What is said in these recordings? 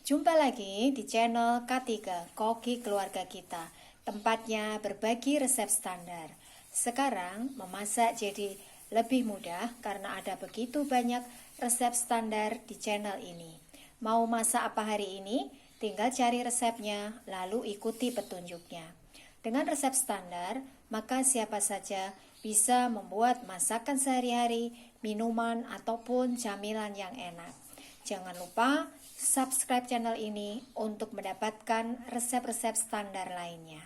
Jumpa lagi di channel K3 Koki Keluarga Kita. Tempatnya berbagi resep standar. Sekarang memasak jadi lebih mudah karena ada begitu banyak resep standar di channel ini. Mau masak apa hari ini? Tinggal cari resepnya lalu ikuti petunjuknya. Dengan resep standar, maka siapa saja bisa membuat masakan sehari-hari, minuman ataupun camilan yang enak. Jangan lupa subscribe channel ini untuk mendapatkan resep-resep standar lainnya.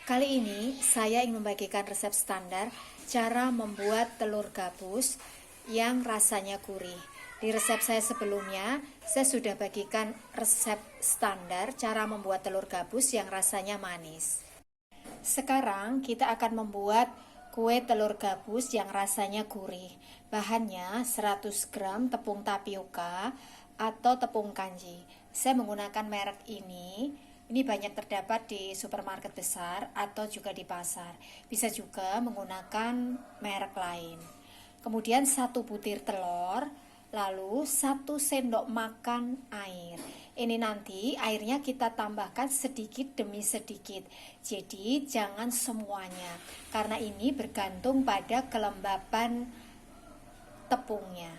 Kali ini saya ingin membagikan resep standar cara membuat telur gabus yang rasanya gurih. Di resep saya sebelumnya, saya sudah bagikan resep standar cara membuat telur gabus yang rasanya manis. Sekarang kita akan membuat kue telur gabus yang rasanya gurih. Bahannya 100 gram tepung tapioka atau tepung kanji. Saya menggunakan merek ini. Ini banyak terdapat di supermarket besar atau juga di pasar. Bisa juga menggunakan merek lain. Kemudian 1 butir telur, lalu 1 sendok makan air. Ini nanti airnya kita tambahkan sedikit demi sedikit. Jadi jangan semuanya, karena ini bergantung pada kelembapan tepungnya.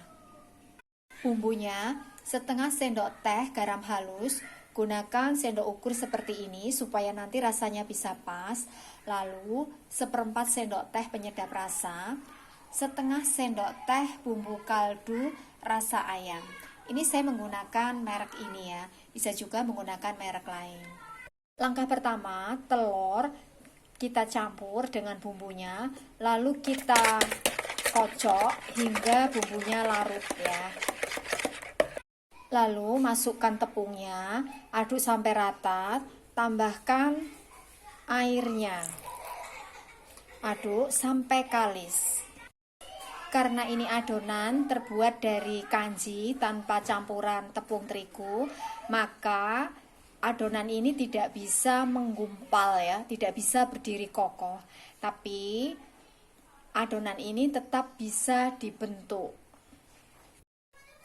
Bumbunya setengah sendok teh garam halus. Gunakan sendok ukur seperti ini supaya nanti rasanya bisa pas. Lalu 1/4 sendok teh penyedap rasa, setengah sendok teh bumbu kaldu rasa ayam. Ini saya menggunakan merek ini ya, bisa juga menggunakan merek lain. Langkah pertama, telur kita campur dengan bumbunya, lalu kita kocok hingga bumbunya larut ya. Lalu masukkan tepungnya, aduk sampai rata, tambahkan airnya. Aduk sampai kalis. Karena ini adonan terbuat dari kanji tanpa campuran tepung terigu, maka adonan ini tidak bisa menggumpal ya, tidak bisa berdiri kokoh. Tapi adonan ini tetap bisa dibentuk.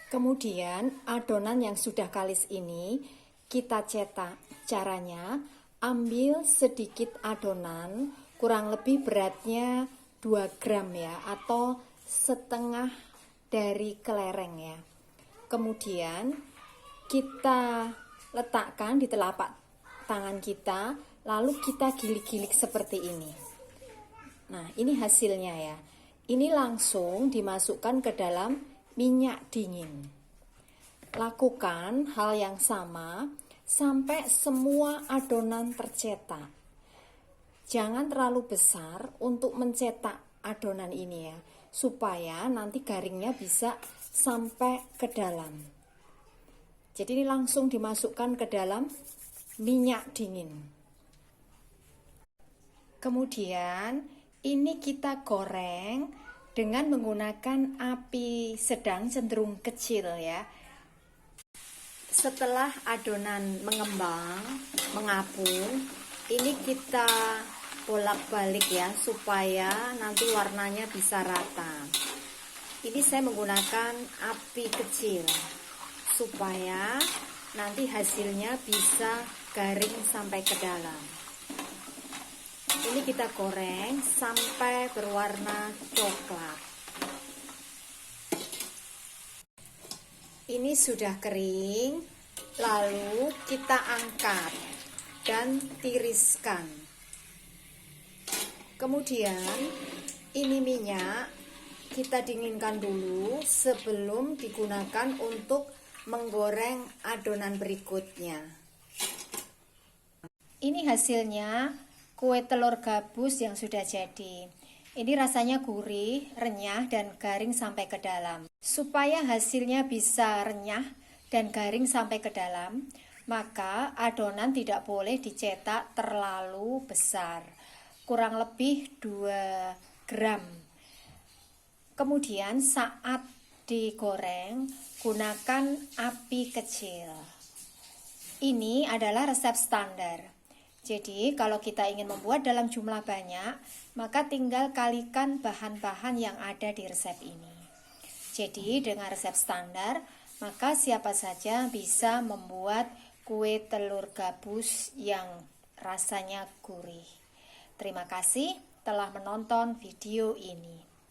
Kemudian adonan yang sudah kalis ini kita cetak. Caranya ambil sedikit adonan, kurang lebih beratnya 2 gram ya, atau setengah dari kelereng ya. Kemudian kita letakkan di telapak tangan kita, lalu kita gilik-gilik seperti ini. Nah, ini hasilnya ya. Ini langsung dimasukkan ke dalam minyak dingin. Lakukan hal yang sama sampai semua adonan tercetak. Jangan terlalu besar untuk mencetak adonan ini ya, supaya nanti garingnya bisa sampai ke dalam. Jadi ini langsung dimasukkan ke dalam minyak dingin. Kemudian ini kita goreng dengan menggunakan api sedang cenderung kecil ya. Setelah adonan mengembang, mengapung, ini kita bolak-balik ya supaya nanti warnanya bisa rata. Ini saya menggunakan api kecil supaya nanti hasilnya bisa garing sampai ke dalam. Ini kita goreng sampai berwarna coklat. Ini sudah kering, lalu kita angkat dan tiriskan. Kemudian ini minyak kita dinginkan dulu sebelum digunakan untuk menggoreng adonan berikutnya. Ini hasilnya kue telur gabus yang sudah jadi. Ini rasanya gurih, renyah, dan garing sampai ke dalam. Supaya hasilnya bisa renyah dan garing sampai ke dalam, maka adonan tidak boleh dicetak terlalu besar. Kurang lebih 2 gram. Kemudian saat digoreng, gunakan api kecil. Ini adalah resep standar. Jadi kalau kita ingin membuat dalam jumlah banyak, maka tinggal kalikan bahan-bahan yang ada di resep ini. Jadi dengan resep standar, maka siapa saja bisa membuat kue telur gabus yang rasanya gurih. Terima kasih telah menonton video ini.